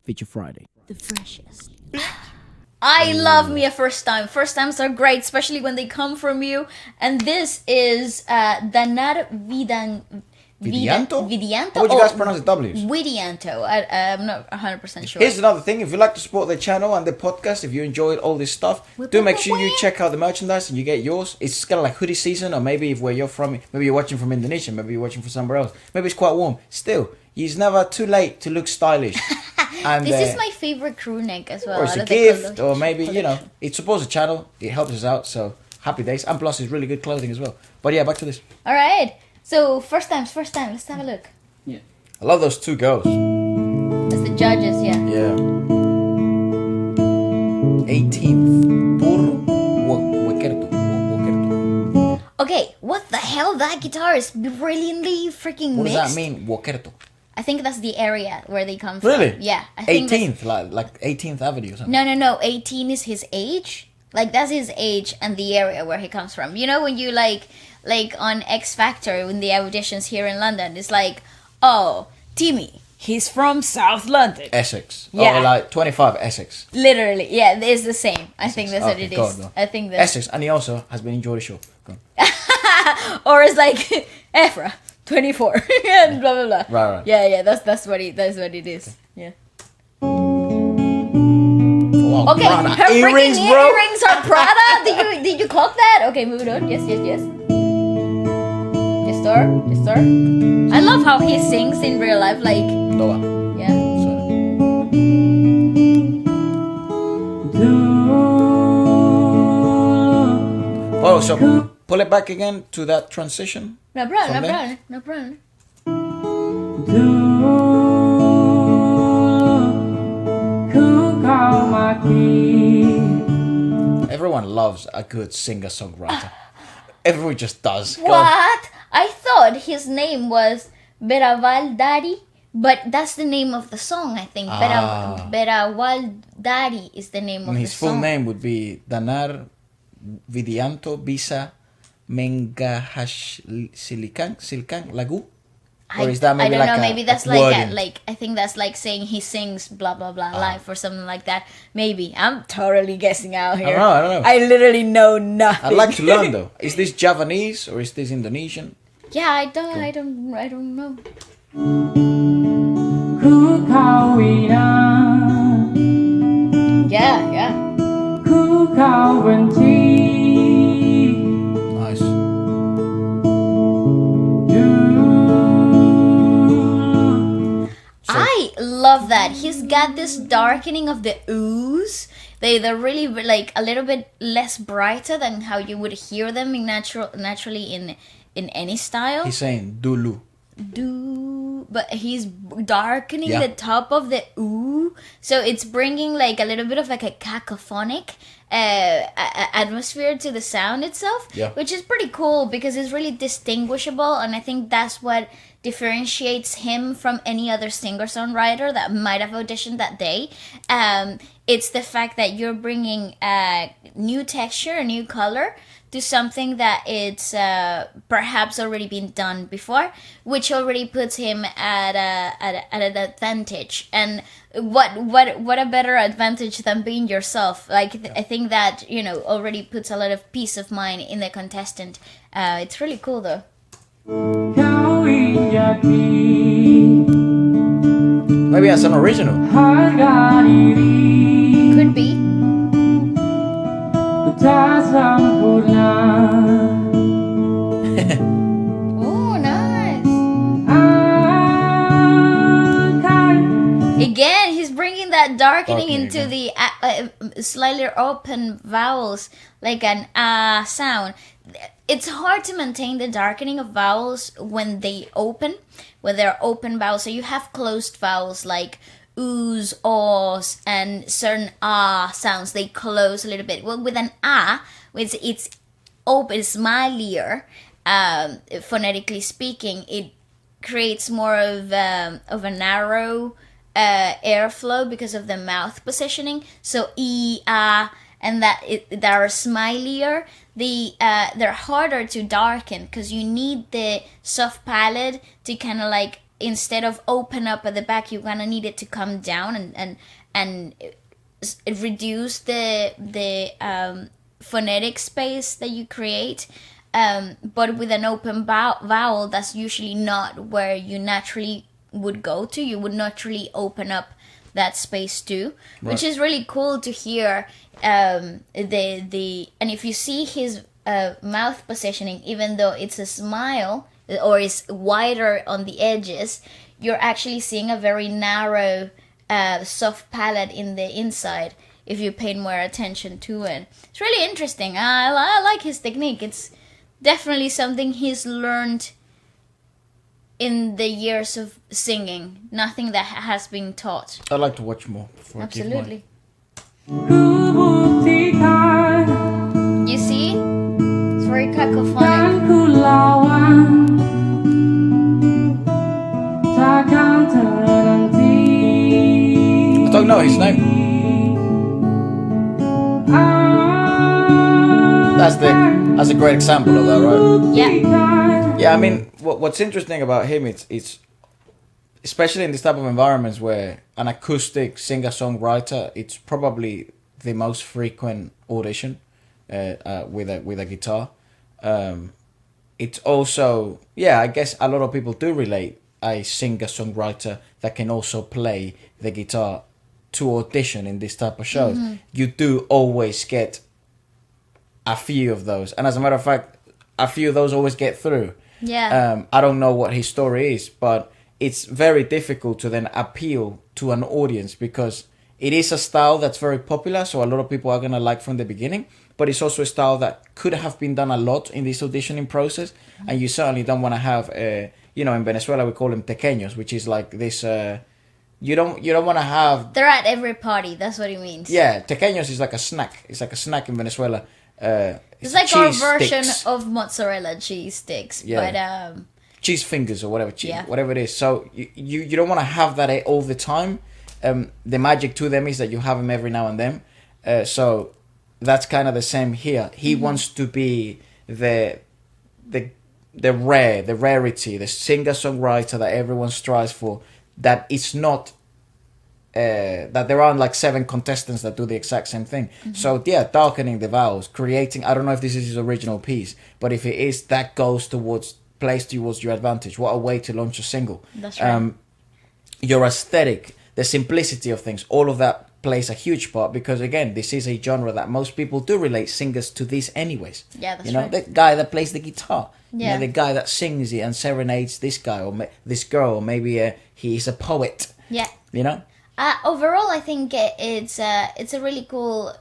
Feature Friday. The freshest. I love me a first time. First times are great, especially when they come from you. And this is Danar Widianto? Widianto? How would you guys pronounce the W's? Widianto. I'm not 100% sure. Here's another thing. If you'd like to support the channel and the podcast, if you enjoyed all this stuff, do make sure you check out the merchandise and you get yours. It's kind of like hoodie season, or maybe if where you're from, maybe you're watching from Indonesia, maybe you're watching from somewhere else. Maybe it's quite warm. Still, it's never too late to look stylish. And, this is my favorite crew neck as well. Or it's a gift, or maybe, you know, it supports the channel, it helps us out, so happy days. And plus, it's really good clothing as well. But yeah, back to this. All right. So, first time. Let's have a look. Yeah. I love those two girls. That's the judges, yeah. Yeah. 18th. Por Okay, what the hell? That guitar is brilliantly freaking What mixed. does that mean? Wokerto. I think that's the area where they come from. Really? Yeah. I think 18th, like 18th Avenue or something. No. 18 is his age. Like, that's his age and the area where he comes from. You know, when you like on X Factor, when the auditions here in London, it's like, oh, Timmy, he's from South London. Essex. Yeah. Oh, like 25 Essex. Literally, yeah, it's the same. I think that's what it is. Go on. I think that's... Essex, and he also has been enjoying the show. Go on. Or it's like, Efra, 24, and blah, blah, blah. Right. Yeah, that's what it is. Yeah. Oh, Okay, Prada. her Earrings, freaking bro. earrings are Prada. Did you clock that? Okay, moving on. Yes. Yes, sir. I love how he sings in real life. Like, Noah. yeah. Oh, so pull it back again to that transition. No problem. Everyone loves a good singer-songwriter. Everyone just does. Go on. What? I thought his name was Beraval Dari, but that's the name of the song, I think. Beraval Dari is the name of And the his song. full name would be Danar Widianto Bisa Silkan Lagu. Or is that maybe I don't like know. a- Maybe that's a like wording? I think that's like saying he sings blah blah blah live or something like that. Maybe I'm totally guessing out here. I don't know. I literally know nothing. I'd like to learn though. Is this Javanese or is this Indonesian? Yeah, I don't know. Yeah. Nice. I love that. He's got this darkening of the ooze. They're really like a little bit less brighter than how you would hear them in naturally in any style. He's saying Dulu. But he's darkening Yeah. the top of the ooh, so it's bringing like a little bit of like a cacophonic atmosphere to the sound itself, Yeah. which is pretty cool because it's really distinguishable, and I think that's what differentiates him from any other singer-songwriter that might have auditioned that day. It's the fact that you're bringing a new texture, a new color to something that it's perhaps already been done before, which already puts him at an advantage. And what a better advantage than being yourself? Like I think that already puts a lot of peace of mind in the contestant. It's really cool though. Maybe that's an original. Could be. Oh, nice. Again, he's bringing that darkening into the slightly open vowels, like an sound. It's hard to maintain the darkening of vowels when they're open vowels. So you have closed vowels like oohs, ahs, and certain sounds. They close a little bit. Well, with an it's open, smilier. Phonetically speaking, it creates more of a narrow airflow because of the mouth positioning. So and that are smilier. They're harder to darken because you need the soft palate to kind of like instead of open up at the back, you're gonna need it to come down and it reduce the phonetic space that you create. But with an open vowel, that's usually not where you naturally would go to. You would naturally open up that space too, which is really cool to hear. And if you see his mouth positioning, even though it's a smile or is wider on the edges, you're actually seeing a very narrow, soft palate in the inside. If you pay more attention to it, it's really interesting. I like his technique. It's definitely something he's learned in the years of singing. Nothing that has been taught. I'd like to watch more before Absolutely. I give mine. You see? It's very cacophonic. I don't know his name. That's a great example of that, right? Yeah. Yeah, I mean, what's interesting about him, it's especially in this type of environments where an acoustic singer-songwriter, it's probably the most frequent audition with a guitar. It's also, yeah, I guess a lot of people do relate a singer-songwriter that can also play the guitar to audition in this type of shows. Mm-hmm. You do always get a few of those, and as a matter of fact, a few of those always get through. Yeah. I don't know what his story is, but it's very difficult to then appeal to an audience because it is a style that's very popular, so a lot of people are gonna like from the beginning. But it's also a style that could have been done a lot in this auditioning process, and you certainly don't want to have, in Venezuela we call them tequeños, which is like this. You don't want to have. They're at every party. That's what it means. Yeah, tequeños is like a snack. It's like a snack in Venezuela. It's like our version of mozzarella cheese sticks, but cheese fingers or whatever, whatever it is. So you don't want to have that all the time. The magic to them is that you have them every now and then. So that's kind of the same here. He wants to be the rarity, the singer-songwriter that everyone strives for. That it's not. That there aren't like 7 contestants that do the exact same thing. Mm-hmm. So yeah, darkening the vowels, creating. I don't know if this is his original piece, but if it is, that plays towards your advantage. What a way to launch a single. That's right. Your aesthetic, the simplicity of things, all of that plays a huge part because again, this is a genre that most people do relate singers to this anyways. Yeah, that's right. The guy that plays the guitar. Yeah. The guy that sings it and serenades this guy or this girl, or maybe he's a poet. Yeah. Overall, I think it's a really cool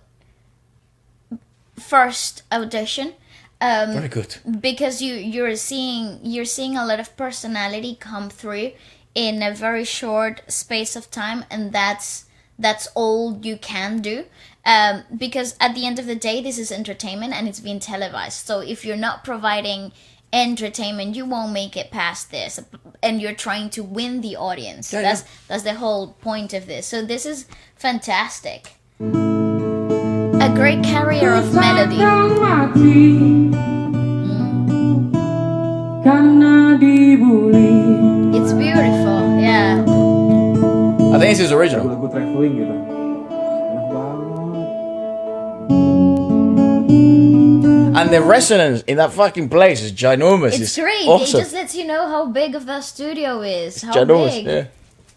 first audition. Very good. Because you're seeing a lot of personality come through in a very short space of time, and that's all you can do. Because at the end of the day, this is entertainment and it's being televised. So if you're not providing entertainment, you won't make it past this, and you're trying to win the audience. That's the whole point of this. So this is fantastic. A great carrier of melody. It's beautiful. Yeah, I think this is original. And the resonance in that fucking place is ginormous. It's great. Awesome. It just lets you know how big of that studio is. How ginormous, big. Yeah.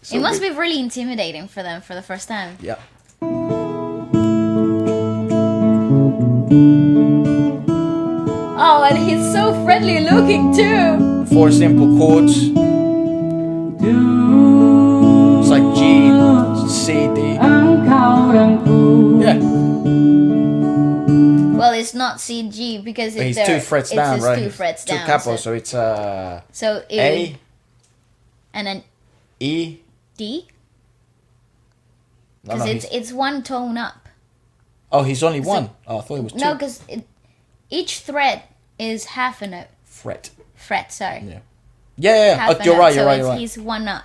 So it must be really intimidating for them for the first time. Yeah. Oh, and he's so friendly looking too. 4 simple chords. It's like G, C, D. Yeah. Well, it's not C, G because He's 2 frets down, right? 2 frets down. 2 capos, so it's so A, and then E, D. Because it's 1 tone up. Oh, he's only 1. Oh, I thought it was 2. No, because each fret is half a note. Fret, sorry. Yeah. Oh, you're right. He's 1 up.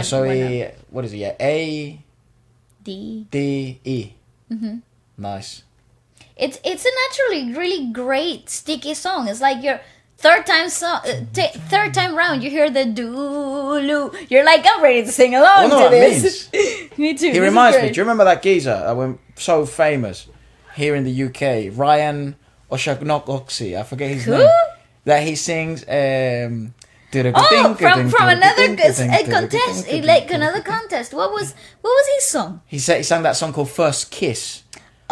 So what is it? Yeah, A, D, E. Mm-hmm. Nice. It's a naturally really great sticky song. It's like you're third time round, you hear the dooloo. You're like, I'm ready to sing along to this. Me too. He reminds me. Do you remember that geezer that went so famous here in the UK? Ryan O'Shaughnessy. I forget his name. That he sings. From another contest, like another contest. What was his song? He sang that song called First Kiss.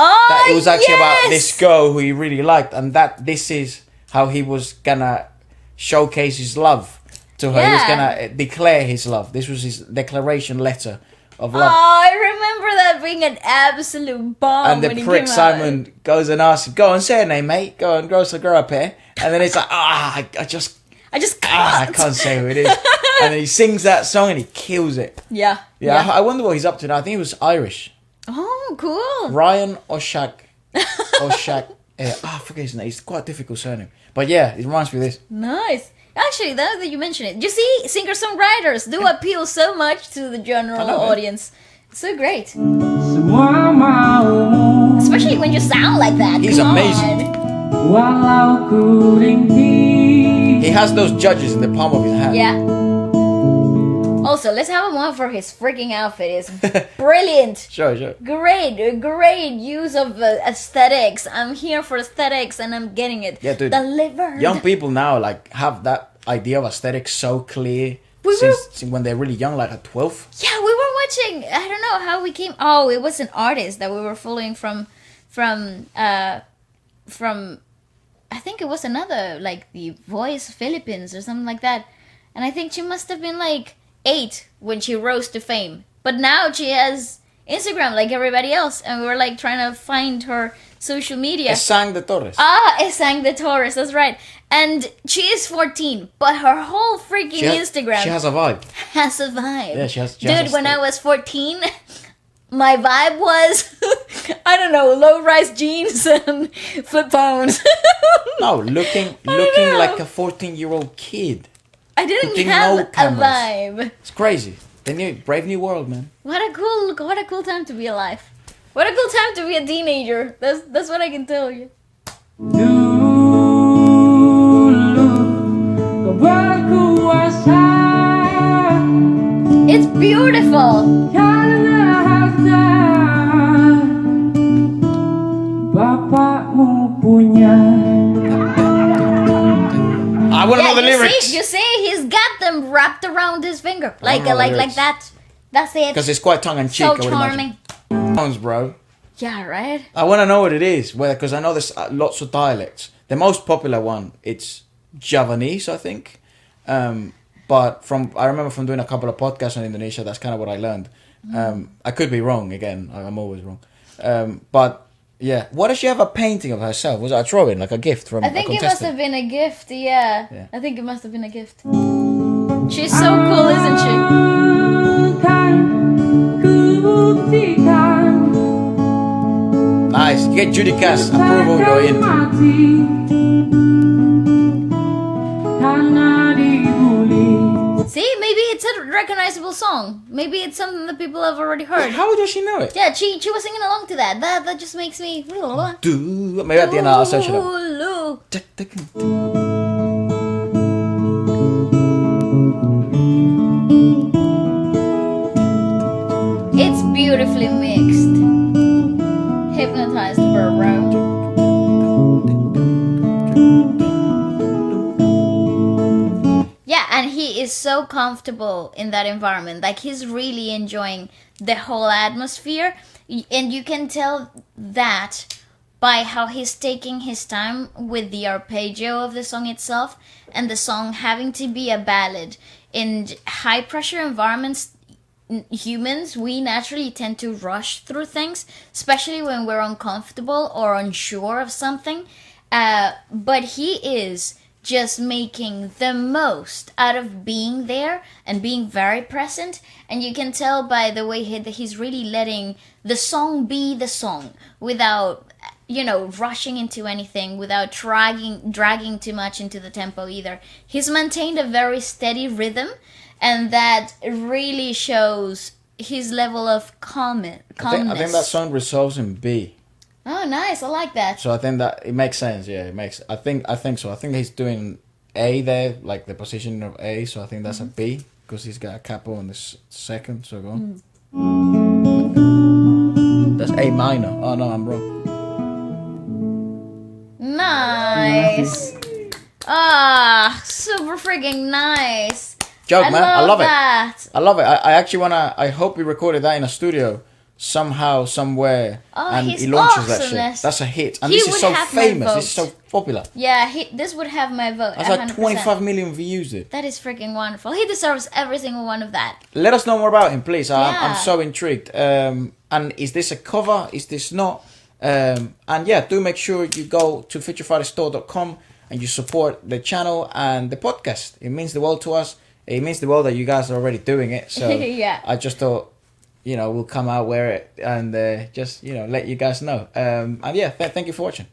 Oh, that it was actually about this girl who he really liked, and that this is how he was gonna showcase his love to her. He was gonna declare his love. This was his declaration letter of love. Oh, I remember that being an absolute bomb. And the prick Simon goes and asks him, "Go on, say her name, mate. Go on, grow up here." And then it's like, I can't say who it is. And then he sings that song and he kills it. Yeah. I wonder what he's up to now. I think he was Irish. Oh, cool. Ryan I forget his name. It's quite a difficult surname. But yeah, it reminds me of this. Nice. Actually, now that you mention it, you see, singer-songwriters do appeal so much to the general audience. It's so great. Especially when you sound like that. He's amazing. He has those judges in the palm of his hand. Yeah. Also, let's have him on for his freaking outfit. It's brilliant. Sure. Great use of aesthetics. I'm here for aesthetics and I'm getting it delivered. Young people now like have that idea of aesthetics so clear since when they're really young, like at 12. Yeah, we were watching. I don't know how we came. Oh, it was an artist that we were following from. I think it was another like the Voice Philippines or something like that, and I think she must have been like 8 when she rose to fame. But now she has Instagram like everybody else, and we were like trying to find her social media. Esang de Torres. Esang de Torres, that's right. And she is 14, but her whole freaking Instagram... She has a vibe. Has a vibe. Yeah, she has Dude, when I was 14, my vibe was, I don't know, low-rise jeans and flip phones. No, looking like a 14-year-old kid. I didn't have a vibe. It's crazy. Brave new world, man. What a cool time to be alive. What a cool time to be a teenager. That's what I can tell you. It's beautiful. I want to know the lyrics. You see, he's got them wrapped around his finger, like that. That's it. Because it's quite tongue in cheek. So charming. Bro. Yeah, right. I want to know what it is, because I know there's lots of dialects. The most popular one, it's Javanese, I think. But I remember from doing a couple of podcasts on Indonesia, that's kind of what I learned. I could be wrong again. I'm always wrong. But yeah, what does she have a painting of herself? Was it a drawing, like a gift from? I think it must have been a gift. Yeah. I think it must have been a gift. She's so cool, isn't she? Nice. You get Judica's approval, you're in. See, maybe it's a recognizable song. Maybe it's something that people have already heard. How does she know it? Yeah, she was singing along to that. That just makes me... Maybe at the end I'll search it up. It's beautifully mixed. Hypnotized her, bro. Yeah, and he is so comfortable in that environment. Like, he's really enjoying the whole atmosphere. And you can tell that by how he's taking his time with the arpeggio of the song itself, and the song having to be a ballad. In high-pressure environments, humans, we naturally tend to rush through things, especially when we're uncomfortable or unsure of something. But he is just making the most out of being there and being very present. And you can tell by the way that he's really letting the song be the song without, rushing into anything, without dragging too much into the tempo either. He's maintained a very steady rhythm, and that really shows his level of calmness. I think that song resolves in B. Oh, nice! I like that. So I think that it makes sense. Yeah, it makes. I think so. I think he's doing A there, like the position of A, so I think that's a B, because he's got a capo on the second, so go on. That's A minor. Oh no, I'm wrong. Nice. Ah, super freaking nice. Joke, man. I love that. it. I love it. I actually I hope we recorded that in a studio somehow, somewhere, and he launches that shit. That's a hit. And this is so famous. This is so popular. Yeah, this would have my vote. That's like 25 million views, dude. That is freaking wonderful. He deserves every single one of that. Let us know more about him, please. I'm so intrigued. And is this a cover? Is this not? And yeah, do make sure you go to futurefightersstore.com and you support the channel and the podcast. It means the world to us. It means the world that you guys are already doing it. So yeah. I just thought, we'll come out, wear it, and just, let you guys know. And yeah, thank you for watching.